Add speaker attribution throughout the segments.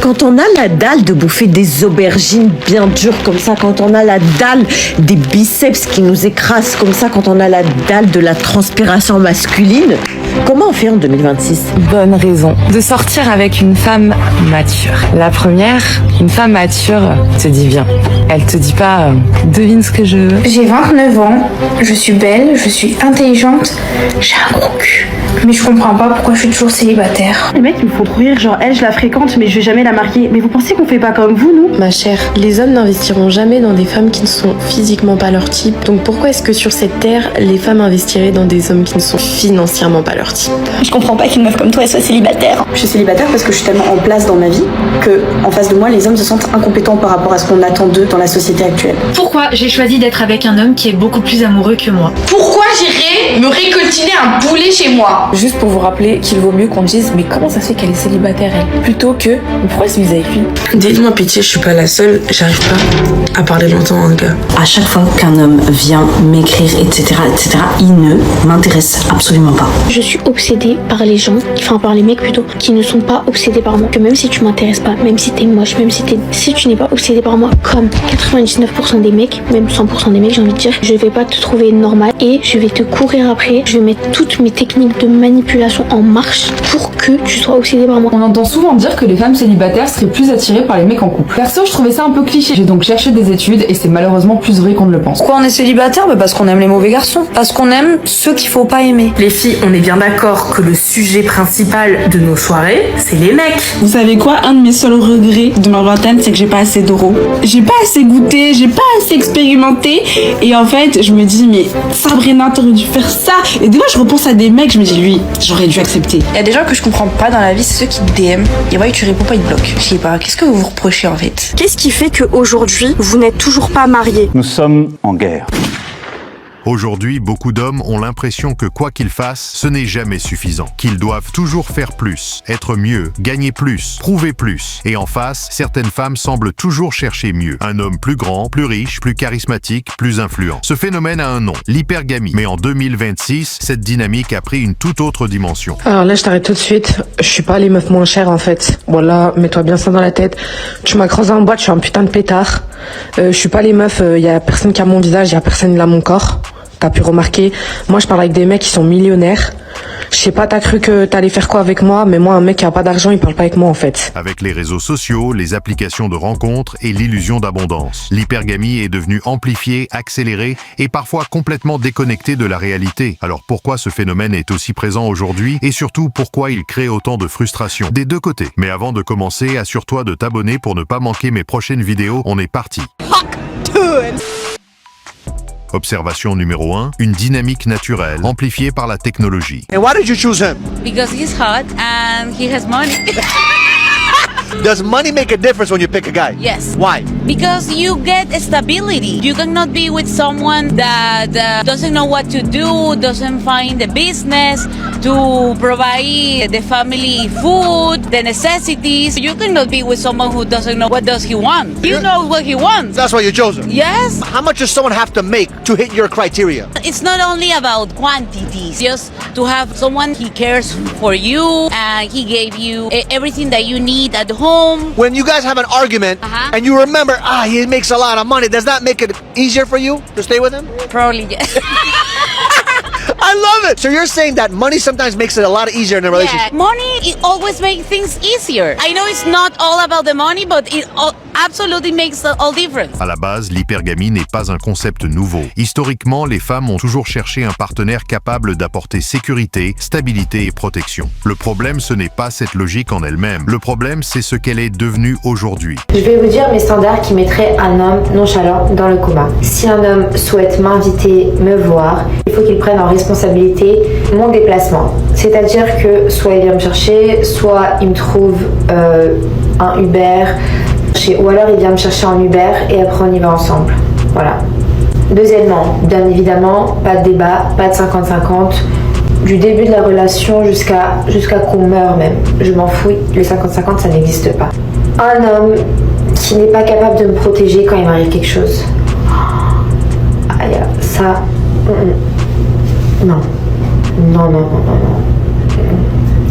Speaker 1: Quand on a la dalle de bouffer des aubergines bien dures comme ça, quand on a la dalle des biceps qui nous écrasent comme ça, quand on a la dalle de la transpiration masculine, comment on fait en 2026?
Speaker 2: Bonne raison de sortir avec une femme mature. La première, une femme mature te dit bien. Elle te dit pas devine ce que je veux.
Speaker 3: J'ai 29 ans, je suis belle, je suis intelligente, j'ai un gros cul. Mais je comprends pas pourquoi je suis toujours célibataire.
Speaker 4: Les mecs ils me font trop rire, genre elle je la fréquente mais je vais jamais la marier. Mais vous pensez qu'on fait pas comme vous, nous?
Speaker 5: Ma chère, les hommes n'investiront jamais dans des femmes qui ne sont physiquement pas leur type. Donc pourquoi est-ce que sur cette terre, les femmes investiraient dans des hommes qui ne sont financièrement pas leur type?
Speaker 6: Je comprends pas qu'une meuf comme toi elle soit célibataire.
Speaker 7: Je suis célibataire parce que je suis tellement en place dans ma vie que en face de moi les hommes se sentent incompétents par rapport à ce qu'on attend d'eux dans la société actuelle.
Speaker 8: Pourquoi j'ai choisi d'être avec un homme qui est beaucoup plus amoureux que moi?
Speaker 9: Pourquoi j'irais me récoltiner un poulet chez moi?
Speaker 2: Juste pour vous rappeler qu'il vaut mieux qu'on dise mais comment ça se fait qu'elle est célibataire elle, plutôt que mais pourquoi elle se mise avec lui?
Speaker 10: Dites-moi pitié, je suis pas la seule, j'arrive pas à parler longtemps à un gars.
Speaker 11: À chaque fois qu'un homme vient m'écrire, etc., il ne m'intéresse absolument pas.
Speaker 3: Je suis obsédée par les gens, enfin par les mecs plutôt, qui ne sont pas obsédés par moi. Que même si tu m'intéresses pas, même si t'es moche, même si tu n'es pas obsédé par moi, comme 99% des mecs, même 100% des mecs j'ai envie de dire, je vais pas te trouver normal et je vais te courir après, je vais mettre toutes mes techniques de manipulation en marche pour que tu sois obsédé par moi.
Speaker 12: On entend souvent dire que les femmes célibataires seraient plus attirées par les mecs en couple. Perso, je trouvais ça un peu cliché. J'ai donc cherché des études et c'est malheureusement plus vrai qu'on ne le pense.
Speaker 13: Pourquoi on est célibataire? Parce qu'on aime les mauvais garçons. Parce qu'on aime ceux qu'il faut pas aimer.
Speaker 10: Les filles, on est bien d'accord que le sujet principal de nos soirées, c'est les mecs.
Speaker 14: Vous savez quoi? Un de mes seuls regrets de ma vingtaine, c'est que j'ai pas assez d'euros. J'ai pas assez goûté, j'ai pas assez expérimenté. Et en fait, je me dis, mais Sabrina, t'aurais dû faire ça. Et des fois, je repense à des mecs, je me dis, lui, j'aurais dû accepter.
Speaker 13: Il y a des gens que je comprends pas dans la vie, c'est ceux qui te DM. Et ouais, tu réponds pas, ils te bloquent. Je sais pas, qu'est-ce que vous vous reprochez en fait?
Speaker 15: Qu'est-ce qui fait qu'aujourd'hui, vous n'êtes toujours pas mariés?
Speaker 16: Nous sommes en guerre.
Speaker 17: Aujourd'hui, beaucoup d'hommes ont l'impression que quoi qu'ils fassent, ce n'est jamais suffisant. Qu'ils doivent toujours faire plus, être mieux, gagner plus, prouver plus. Et en face, certaines femmes semblent toujours chercher mieux. Un homme plus grand, plus riche, plus charismatique, plus influent. Ce phénomène a un nom, l'hypergamie. Mais en 2026, cette dynamique a pris une toute autre dimension.
Speaker 18: Alors là, je t'arrête tout de suite. Je suis pas les meufs moins chères en fait. Voilà, mets-toi bien ça dans la tête. Tu m'as creusé en boîte, je suis un putain de pétard. Je suis pas les meufs, y a personne qui a mon visage, y a personne qui a mon corps. T'as pu remarquer, moi je parle avec des mecs qui sont millionnaires. Je sais pas, t'as cru que t'allais faire quoi avec moi, mais moi un mec qui a pas d'argent, il parle pas avec moi en fait.
Speaker 17: Avec les réseaux sociaux, les applications de rencontres et l'illusion d'abondance, l'hypergamie est devenue amplifiée, accélérée et parfois complètement déconnectée de la réalité. Alors pourquoi ce phénomène est aussi présent aujourd'hui et surtout pourquoi il crée autant de frustration des deux côtés? Mais avant de commencer, assure-toi de t'abonner pour ne pas manquer mes prochaines vidéos, on est parti. Observation numéro 1, une dynamique naturelle amplifiée par la technologie.
Speaker 19: And why did you choose him?
Speaker 20: Because he's hot and he has money.
Speaker 19: Does money make a difference when you pick a guy?
Speaker 20: Yes.
Speaker 19: Why?
Speaker 20: Because you get stability. You cannot be with someone that doesn't know what to do, doesn't find the business to provide the family food, the necessities. You cannot be with someone who doesn't know what does he want. You know what he wants.
Speaker 19: That's why you chose him?
Speaker 20: Yes.
Speaker 19: How much does someone have to make to hit your criteria?
Speaker 20: It's not only about quantities. Just to have someone he cares for you and he gave you everything that you need at home.
Speaker 19: When you guys have an argument and you remember, he makes a lot of money, does that make it easier for you to stay with him?
Speaker 20: Probably yes.
Speaker 19: I love it. So you're saying that money sometimes makes it a lot easier in a relationship?
Speaker 20: Yeah, money it always makes things easier. I know it's not all about the money, but it absolutely makes all difference.
Speaker 17: À la base, l'hypergamie n'est pas un concept nouveau. Historiquement, les femmes ont toujours cherché un partenaire capable d'apporter sécurité, stabilité et protection. Le problème, ce n'est pas cette logique en elle-même. Le problème, c'est ce qu'elle est devenue aujourd'hui.
Speaker 8: Je vais vous dire mes standards qui mettraient un homme nonchalant dans le coma. Si un homme souhaite m'inviter, me voir, il faut qu'il prenne en responsabilité mon déplacement. C'est-à-dire que soit il vient me chercher, soit il me trouve un Uber, ou alors il vient me chercher en Uber et après on y va ensemble. Voilà. Deuxièmement, bien évidemment, pas de débat, pas de 50-50. Du début de la relation jusqu'à qu'on meure même. Je m'en fous, le 50-50 ça n'existe pas. Un homme qui n'est pas capable de me protéger quand il m'arrive quelque chose. Aïe, ça... Non. Non.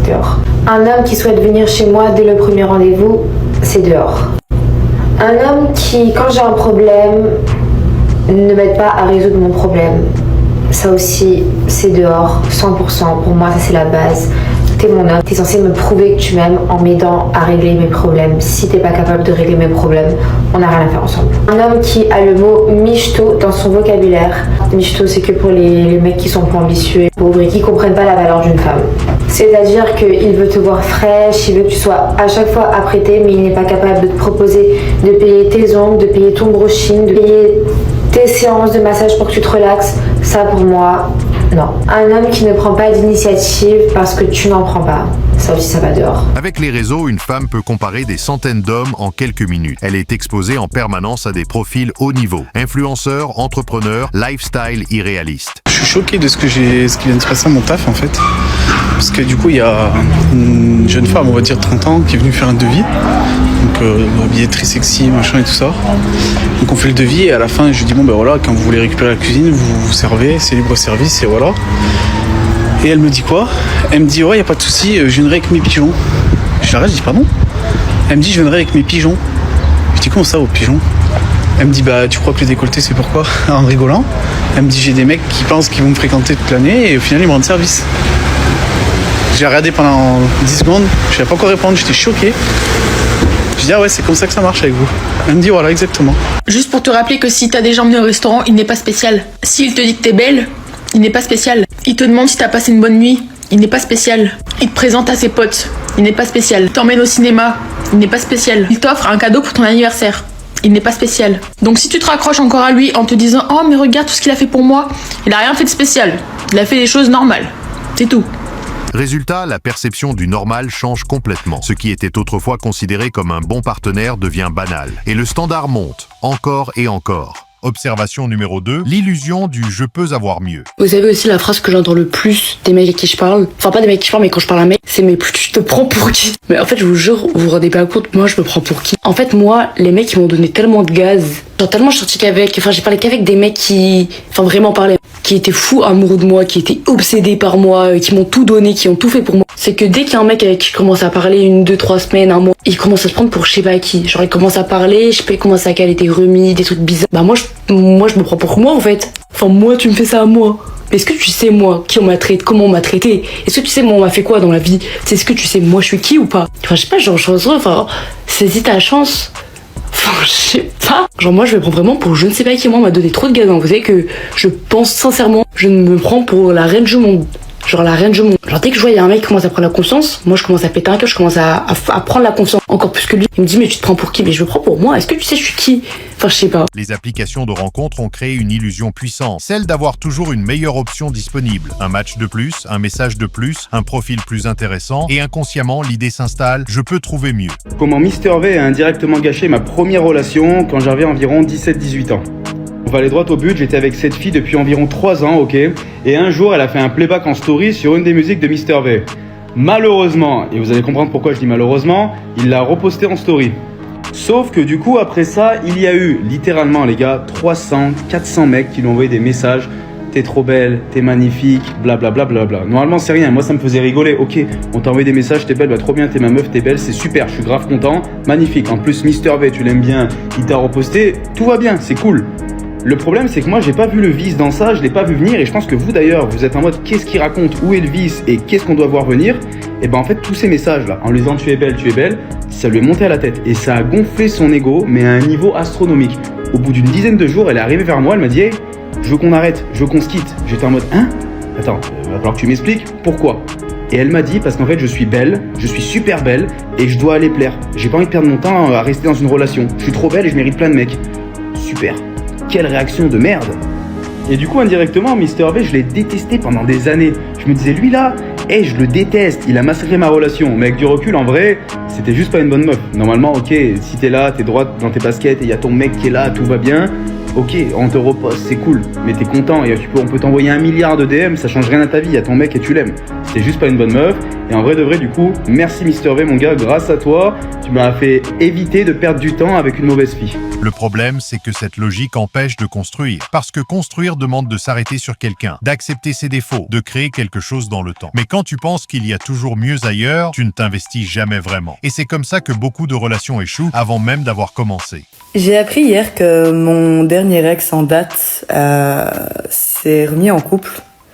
Speaker 8: Dehors. Un homme qui souhaite venir chez moi dès le premier rendez-vous, c'est dehors. Un homme qui, quand j'ai un problème, ne m'aide pas à résoudre mon problème, ça aussi, c'est dehors, 100%. Pour moi, ça c'est la base. T'es mon homme, t'es censé me prouver que tu m'aimes en m'aidant à régler mes problèmes. Si t'es pas capable de régler mes problèmes, on n'a rien à faire ensemble. Un homme qui a le mot michto dans son vocabulaire. Michto, c'est que pour les mecs qui sont pas ambitieux, pauvres et qui comprennent pas la valeur d'une femme. C'est-à-dire qu'il veut te voir fraîche, il veut que tu sois à chaque fois apprêtée, mais il n'est pas capable de te proposer de payer tes ongles, de payer ton brushing, de payer tes séances de massage pour que tu te relaxes. Ça, pour moi, non. Un homme qui ne prend pas d'initiative parce que tu n'en prends pas. Ça aussi, ça va dehors.
Speaker 17: Avec les réseaux, une femme peut comparer des centaines d'hommes en quelques minutes. Elle est exposée en permanence à des profils haut niveau. Influenceurs, entrepreneurs, lifestyle irréaliste.
Speaker 16: Je suis choqué de ce qui vient de se passer à mon taf, en fait. Parce que du coup, il y a une jeune femme, on va dire 30 ans, qui est venue faire un devis. Donc, habillée très sexy, machin et tout ça. Donc, on fait le devis et à la fin, je lui dis, bon, ben voilà, quand vous voulez récupérer la cuisine, vous servez, c'est libre service et voilà. Et elle me dit quoi? Elle me dit, ouais, y a pas de souci, je viendrai avec mes pigeons. Je l'arrête, je dis, pardon? Elle me dit, je viendrai avec mes pigeons. Je dis, comment ça, aux pigeons? Elle me dit, bah, tu crois que le décolleté, c'est pourquoi? En rigolant. Elle me dit, j'ai des mecs qui pensent qu'ils vont me fréquenter toute l'année et au final, ils me rendent service. J'ai regardé pendant 10 secondes, je n'avais pas encore répondu, j'étais choqué. Je dis, ah ouais, c'est comme ça que ça marche avec vous. Elle me dit, voilà, exactement.
Speaker 21: Juste pour te rappeler que si t'as déjà emmené au restaurant, il n'est pas spécial. S'il te dit que t'es belle, il n'est pas spécial. Il te demande si t'as passé une bonne nuit, il n'est pas spécial. Il te présente à ses potes, il n'est pas spécial. Il t'emmène au cinéma, il n'est pas spécial. Il t'offre un cadeau pour ton anniversaire, il n'est pas spécial. Donc si tu te raccroches encore à lui en te disant, oh mais regarde tout ce qu'il a fait pour moi, il a rien fait de spécial. Il a fait des choses normales, c'est tout.
Speaker 17: Résultat, la perception du normal change complètement. Ce qui était autrefois considéré comme un bon partenaire devient banal. Et le standard monte, encore et encore. Observation numéro 2, l'illusion du « je peux avoir mieux ».
Speaker 5: Vous savez aussi la phrase que j'entends le plus des mecs à qui je parle, enfin pas des mecs qui je parle mais quand je parle à un mec, c'est mais tu te prends pour qui? Mais en fait je vous jure, vous vous rendez pas compte, moi je me prends pour qui? En fait moi, les mecs ils m'ont donné tellement de gaz, genre tellement je suis sortie qu'avec, enfin j'ai parlé qu'avec des mecs qui, enfin vraiment parlaient, qui étaient fous amoureux de moi, qui étaient obsédés par moi, qui m'ont tout donné, qui ont tout fait pour moi. C'est que dès qu'il y a un mec avec qui je commence à parler 1, 2, 3 semaines, un mois, il commence à se prendre pour je sais pas qui. Genre il commence à parler, je sais pas, il commence à caler des remis, des trucs bizarres. Bah moi je me prends pour moi en fait. Enfin moi tu me fais ça à moi. Mais est-ce que tu sais moi qui on m'a traité, comment on m'a traité? Est-ce que tu sais moi on m'a fait quoi dans la vie? Est-ce que tu sais moi je suis qui ou pas? Enfin je sais pas, genre enfin saisis ta chance. Enfin je sais pas. Genre moi je me prends vraiment pour je ne sais pas qui. Moi on m'a donné trop de gaz. Vous savez que je pense sincèrement, je me prends pour la reine du monde. Genre la reine du monde. Genre dès que je vois il y a un mec qui commence à prendre la confiance, moi je commence à péter un câble, je commence à prendre la confiance encore plus que lui. Il me dit mais tu te prends pour qui? Mais je me prends pour moi. Est-ce que tu sais je suis qui? Enfin je sais pas.
Speaker 17: Les applications de rencontres ont créé une illusion puissante, celle d'avoir toujours une meilleure option disponible. Un match de plus, un message de plus, un profil plus intéressant et inconsciemment l'idée s'installe, je peux trouver mieux.
Speaker 22: Comment Mr V a indirectement gâché ma première relation quand j'avais environ 17-18 ans. On va aller droit au but, j'étais avec cette fille depuis environ 3 ans, ok? Et un jour, elle a fait un playback en story sur une des musiques de Mr V. Malheureusement, et vous allez comprendre pourquoi je dis malheureusement, il l'a reposté en story. Sauf que du coup, après ça, il y a eu, littéralement les gars, 300, 400 mecs qui lui ont envoyé des messages. T'es trop belle, t'es magnifique, blablabla. Normalement, c'est rien, moi ça me faisait rigoler. Ok, on t'a envoyé des messages, t'es belle, bah trop bien, t'es ma meuf, t'es belle, c'est super, je suis grave content, magnifique. En plus, Mr V, tu l'aimes bien, il t'a reposté, tout va bien, c'est cool. Le problème, c'est que moi, j'ai pas vu le vice dans ça, je l'ai pas vu venir, et je pense que vous d'ailleurs, vous êtes en mode qu'est-ce qu'il raconte, où est le vice et qu'est-ce qu'on doit voir venir. Et ben en fait, tous ces messages-là, en lui disant tu es belle, ça lui est monté à la tête et ça a gonflé son ego, mais à un niveau astronomique. Au bout d'une dizaine de jours, elle est arrivée vers moi, elle m'a dit hey, je veux qu'on arrête, je veux qu'on se quitte. J'étais en mode hein? Attends, il va falloir que tu m'expliques pourquoi. Et elle m'a dit parce qu'en fait je suis belle, je suis super belle et je dois aller plaire. J'ai pas envie de perdre mon temps à rester dans une relation. Je suis trop belle et je mérite plein de mecs. Super. Quelle réaction de merde! Et du coup, indirectement, Mr V, je l'ai détesté pendant des années. Je me disais, lui là, je le déteste, il a massacré ma relation. Mais avec du recul, en vrai, c'était juste pas une bonne meuf. Normalement, ok, si t'es là, t'es droite dans tes baskets et y a ton mec qui est là, tout va bien. ok, on te repose, c'est cool, mais t'es content et on peut t'envoyer 1 milliard de DM, ça change rien à ta vie, à ton mec et tu l'aimes. C'était juste pas une bonne meuf. Et en vrai de vrai, du coup, merci Mister V, mon gars, grâce à toi, tu m'as fait éviter de perdre du temps avec une mauvaise fille.
Speaker 17: Le problème, c'est que cette logique empêche de construire. Parce que construire demande de s'arrêter sur quelqu'un, d'accepter ses défauts, de créer quelque chose dans le temps. Mais quand tu penses qu'il y a toujours mieux ailleurs, tu ne t'investis jamais vraiment. Et c'est comme ça que beaucoup de relations échouent avant même d'avoir commencé.
Speaker 1: J'ai appris hier que mon dernier ex en date s'est remis en couple.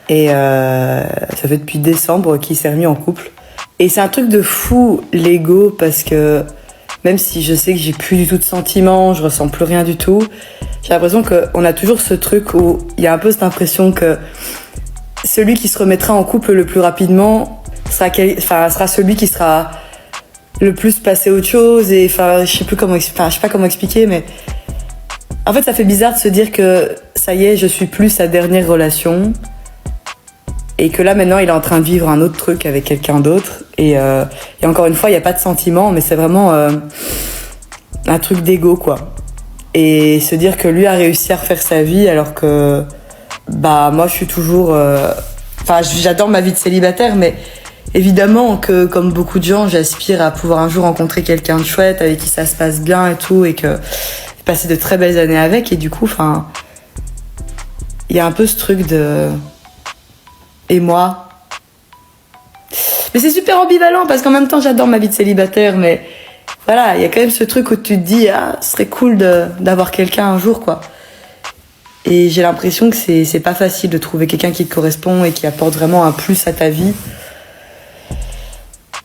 Speaker 1: Et ça fait depuis décembre qu'il s'est remis en couple. Et c'est un truc de fou, l'ego, parce que même si je sais que j'ai plus du tout de sentiments, je ressens plus rien du tout, j'ai l'impression qu'on a toujours ce truc où il y a un peu cette impression que celui qui se remettra en couple le plus rapidement sera celui qui sera le plus passé à autre chose. Et je sais pas comment expliquer, mais en fait ça fait bizarre de se dire que ça y est, je suis plus sa dernière relation. Et que là, maintenant, il est en train de vivre un autre truc avec quelqu'un d'autre. Et encore une fois, il n'y a pas de sentiment, mais c'est vraiment un truc d'ego, quoi. Et se dire que lui a réussi à refaire sa vie alors que, moi, je suis toujours... j'adore ma vie de célibataire, mais évidemment que, comme beaucoup de gens, j'aspire à pouvoir un jour rencontrer quelqu'un de chouette, avec qui ça se passe bien et tout, et que passer de très belles années avec. Et du coup, il y a un peu ce truc de... Et moi. Mais c'est super ambivalent parce qu'en même temps j'adore ma vie de célibataire, mais voilà, il y a quand même ce truc où tu te dis ce serait cool d'avoir quelqu'un un jour, quoi. Et j'ai l'impression que c'est pas facile de trouver quelqu'un qui te correspond et qui apporte vraiment un plus à ta vie.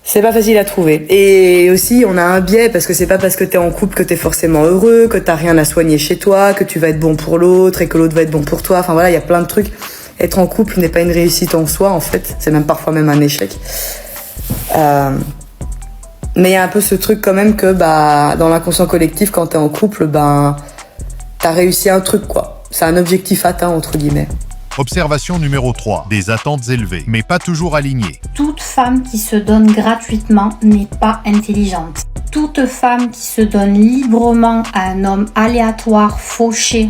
Speaker 1: C'est pas facile à trouver. Et aussi, on a un biais parce que c'est pas parce que t'es en couple que t'es forcément heureux, que t'as rien à soigner chez toi, que tu vas être bon pour l'autre et que l'autre va être bon pour toi. Enfin voilà, il y a plein de trucs. Être en couple n'est pas une réussite en soi, en fait. C'est même parfois même un échec. Mais il y a un peu ce truc quand même que dans l'inconscient collectif, quand t'es en couple, t'as réussi un truc, quoi. C'est un objectif atteint, entre guillemets.
Speaker 17: Observation numéro 3. Des attentes élevées, mais pas toujours alignées.
Speaker 4: Toute femme qui se donne gratuitement n'est pas intelligente. Toute femme qui se donne librement à un homme aléatoire, fauché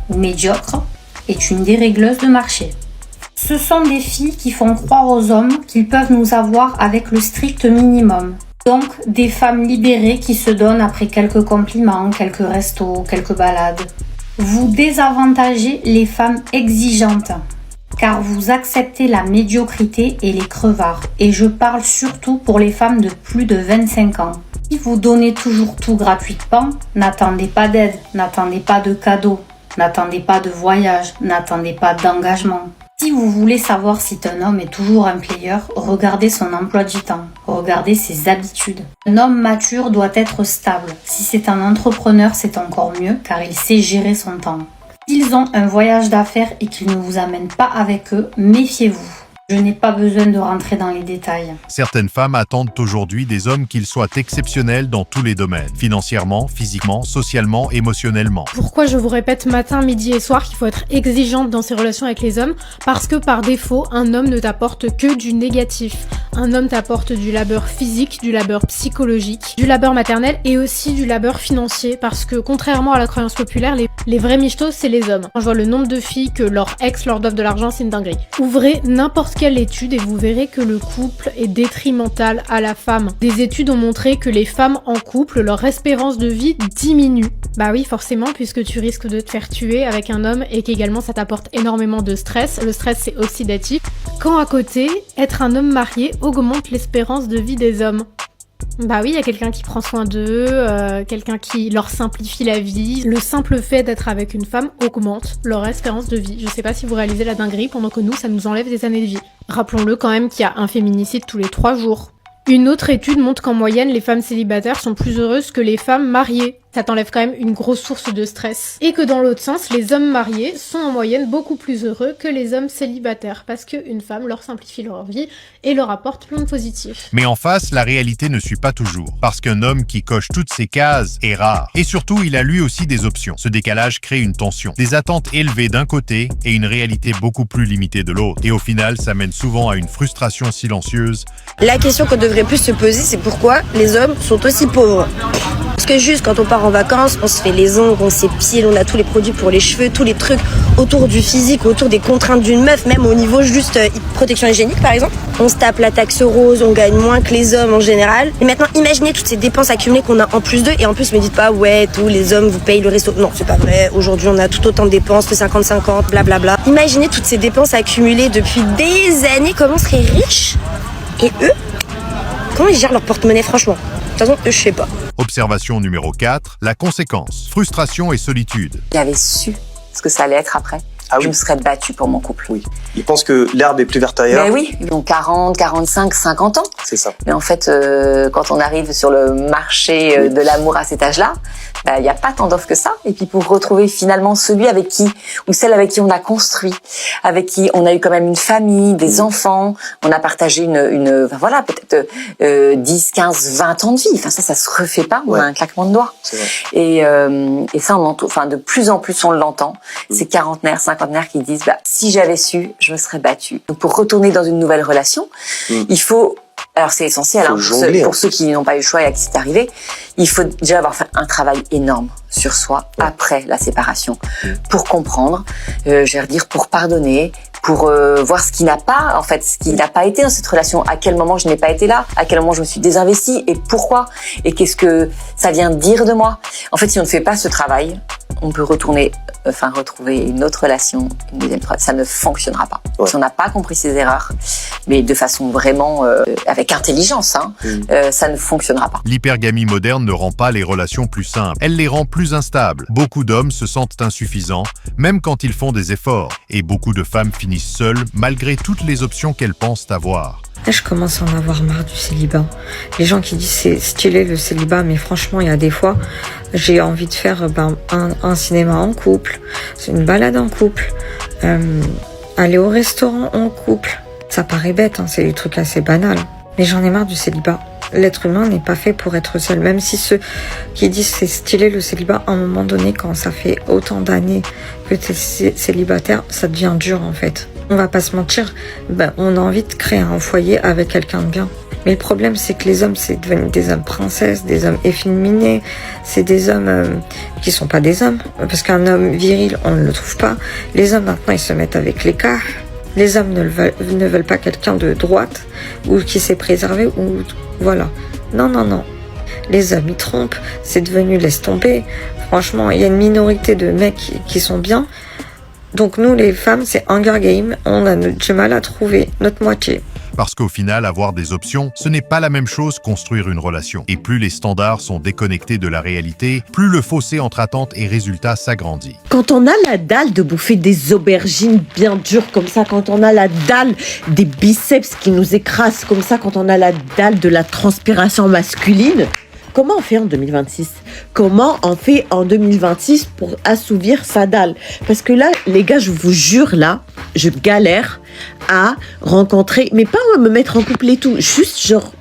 Speaker 4: ou médiocre est une dérégleuse de marché. Ce sont des filles qui font croire aux hommes qu'ils peuvent nous avoir avec le strict minimum. Donc des femmes libérées qui se donnent après quelques compliments, quelques restos, quelques balades. Vous désavantagez les femmes exigeantes, car vous acceptez la médiocrité et les crevards. Et je parle surtout pour les femmes de plus de 25 ans. Si vous donnez toujours tout gratuitement, n'attendez pas d'aide, n'attendez pas de cadeaux. N'attendez pas de voyage, n'attendez pas d'engagement. Si vous voulez savoir si un homme est toujours un player, regardez son emploi du temps, regardez ses habitudes. Un homme mature doit être stable. Si c'est un entrepreneur, c'est encore mieux car il sait gérer son temps. S'ils ont un voyage d'affaires et qu'ils ne vous amènent pas avec eux, méfiez-vous. Je n'ai pas besoin de rentrer dans les détails.
Speaker 17: Certaines femmes attendent aujourd'hui des hommes qu'ils soient exceptionnels dans tous les domaines. Financièrement, physiquement, socialement, émotionnellement.
Speaker 23: Pourquoi je vous répète matin, midi et soir qu'il faut être exigeante dans ses relations avec les hommes? Parce que par défaut, un homme ne t'apporte que du négatif. Un homme t'apporte du labeur physique, du labeur psychologique, du labeur maternel et aussi du labeur financier. Parce que contrairement à la croyance populaire, les vrais michtos, c'est les hommes. Quand je vois le nombre de filles que leur ex leur doivent de l'argent, c'est une dinguerie. Ouvrez n'importe quelle étude et vous verrez que le couple est détrimental à la femme. Des études ont montré que les femmes en couple, leur espérance de vie diminue. Bah oui, forcément, puisque tu risques de te faire tuer avec un homme et qu'également ça t'apporte énormément de stress. Le stress, c'est oxydatif. Quand à côté, être un homme marié augmente l'espérance de vie des hommes. Bah oui, il y a quelqu'un qui prend soin d'eux, quelqu'un qui leur simplifie la vie. Le simple fait d'être avec une femme augmente leur espérance de vie. Je sais pas si vous réalisez la dinguerie, pendant que nous, ça nous enlève des années de vie. Rappelons-le quand même qu'il y a un féminicide tous les 3 jours. Une autre étude montre qu'en moyenne, les femmes célibataires sont plus heureuses que les femmes mariées. Ça t'enlève quand même une grosse source de stress. Et que dans l'autre sens, les hommes mariés sont en moyenne beaucoup plus heureux que les hommes célibataires, parce qu'une femme leur simplifie leur vie et leur apporte plein de positifs.
Speaker 17: Mais en face, la réalité ne suit pas toujours, parce qu'un homme qui coche toutes ces cases est rare. Et surtout, il a lui aussi des options. Ce décalage crée une tension, des attentes élevées d'un côté et une réalité beaucoup plus limitée de l'autre. Et au final, ça mène souvent à une frustration silencieuse.
Speaker 24: La question qu'on devrait plus se poser, c'est pourquoi les hommes sont aussi pauvres.
Speaker 6: Parce que juste quand on part en vacances, on se fait les ongles, on s'épile, on a tous les produits pour les cheveux, tous les trucs autour du physique, autour des contraintes d'une meuf, même au niveau juste protection hygiénique par exemple. On se tape la taxe rose, on gagne moins que les hommes en général. Et maintenant, imaginez toutes ces dépenses accumulées qu'on a en plus d'eux. Et en plus, me dites pas, ouais, tous les hommes vous payent le resto. Non, c'est pas vrai. Aujourd'hui, on a tout autant de dépenses, le 50-50, blablabla. Imaginez toutes ces dépenses accumulées depuis des années. Comment on serait riches? Et eux, comment ils gèrent leur porte-monnaie, franchement? De toute façon, eux, je sais pas.
Speaker 17: Observation numéro 4, la conséquence. Frustration et solitude.
Speaker 7: J'avais su ce que ça allait être après. Je me serais battue pour mon couple.
Speaker 9: Oui. Ils pensent que l'herbe est plus verte ailleurs.
Speaker 7: Ben oui, ils ont 40, 45, 50 ans.
Speaker 9: C'est ça.
Speaker 7: Mais en fait, quand on arrive sur le marché de l'amour à cet âge-là, il n'y a pas tant d'offres que ça. Et puis pour retrouver finalement celui avec qui, ou celle avec qui on a construit, avec qui on a eu quand même une famille, des enfants, on a partagé voilà, peut-être 10, 15, 20 ans de vie. Enfin ça se refait pas, on a un claquement de doigts.
Speaker 9: C'est vrai.
Speaker 7: Et ça, de plus en plus on l'entend. Ces quarantenaires, cinquantenaires qui disent si j'avais su, je me serais battue. Donc pour retourner dans une nouvelle relation, il faut, alors c'est essentiel pour ceux qui n'ont pas eu le choix et à qui c'est arrivé, il faut déjà avoir fait un travail énorme sur soi après la séparation pour comprendre, pour pardonner, pour voir ce qui n'a pas été dans cette relation, à quel moment je n'ai pas été là, à quel moment je me suis désinvestie et pourquoi, et qu'est-ce que ça vient dire de moi. En fait, si on ne fait pas ce travail, on peut retrouver une autre relation, une deuxième fois. Ça ne fonctionnera pas. Si on n'a pas compris ses erreurs, mais de façon vraiment avec intelligence, ça ne fonctionnera pas.
Speaker 17: L'hypergamie moderne ne rend pas les relations plus simples, elle les rend plus instables. Beaucoup d'hommes se sentent insuffisants, même quand ils font des efforts. Et beaucoup de femmes finissent seules, malgré toutes les options qu'elles pensent avoir.
Speaker 24: Là, je commence à en avoir marre du célibat. Les gens qui disent c'est stylé le célibat, mais franchement, il y a des fois, j'ai envie de faire un cinéma en couple, une balade en couple, aller au restaurant en couple. Ça paraît bête, c'est des trucs assez banals. Mais j'en ai marre du célibat. L'être humain n'est pas fait pour être seul. Même si ceux qui disent c'est stylé le célibat, à un moment donné, quand ça fait autant d'années que tu es célibataire, ça devient dur en fait. On va pas se mentir, on a envie de créer un foyer avec quelqu'un de bien. Mais le problème, c'est que les hommes, c'est devenu des hommes princesses, des hommes efféminés, c'est des hommes qui sont pas des hommes. Parce qu'un homme viril, on ne le trouve pas. Les hommes, maintenant, ils se mettent avec l'écart. Les hommes ne veulent pas quelqu'un de droite ou qui s'est préservé ou voilà. Non. Les hommes, ils trompent. C'est devenu laisse tomber. Franchement, il y a une minorité de mecs qui sont bien. Donc nous, les femmes, c'est Hunger Game. On a du mal à trouver notre moitié.
Speaker 17: Parce qu'au final, avoir des options, ce n'est pas la même chose construire une relation. Et plus les standards sont déconnectés de la réalité, plus le fossé entre attentes et résultats s'agrandit.
Speaker 25: Quand on a la dalle de bouffer des aubergines bien dures comme ça, quand on a la dalle des biceps qui nous écrasent comme ça, quand on a la dalle de la transpiration masculine, comment on fait en 2026 ? Comment on fait en 2026 pour assouvir sa dalle ? Parce que là, les gars, je vous jure, là, je galère à rencontrer, mais pas à me mettre en couple et tout, juste genre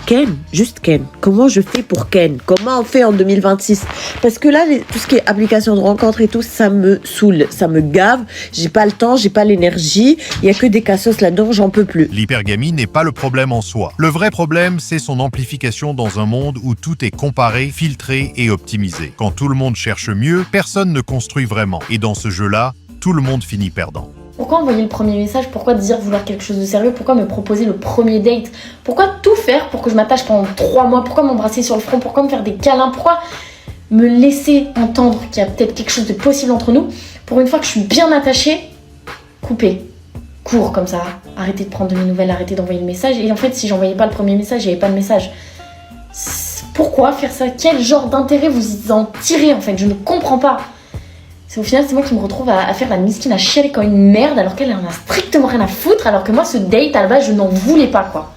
Speaker 25: Ken, juste Ken. Comment je fais pour Ken ? Comment on fait en 2026 ? Parce que là, tout ce qui est application de rencontre et tout, ça me saoule, ça me gave. J'ai pas le temps, j'ai pas l'énergie. Il y a que des cassos là-dedans, j'en peux plus.
Speaker 17: L'hypergamie n'est pas le problème en soi. Le vrai problème, c'est son amplification dans un monde où tout est comparé, filtré et optimisé. Quand tout le monde cherche mieux, personne ne construit vraiment. Et dans ce jeu-là, tout le monde finit perdant.
Speaker 3: Pourquoi envoyer le premier message ? Pourquoi dire vouloir quelque chose de sérieux ? Pourquoi me proposer le premier date ? Pourquoi tout faire pour que je m'attache pendant 3 mois ? Pourquoi m'embrasser sur le front ? Pourquoi me faire des câlins ? Pourquoi me laisser entendre qu'il y a peut-être quelque chose de possible entre nous ? Pour une fois que je suis bien attachée, couper. Cours comme ça. Arrêtez de prendre de mes nouvelles, arrêtez d'envoyer le message. Et en fait, si j'envoyais pas le premier message, j'avais pas le message. Pourquoi faire ça ? Quel genre d'intérêt vous en tirez en fait ? Je ne comprends pas. Au final, c'est moi qui me retrouve à faire la miskine, à chialer comme une merde alors qu'elle en a strictement rien à foutre, alors que moi, ce date, à la base, je n'en voulais pas, quoi.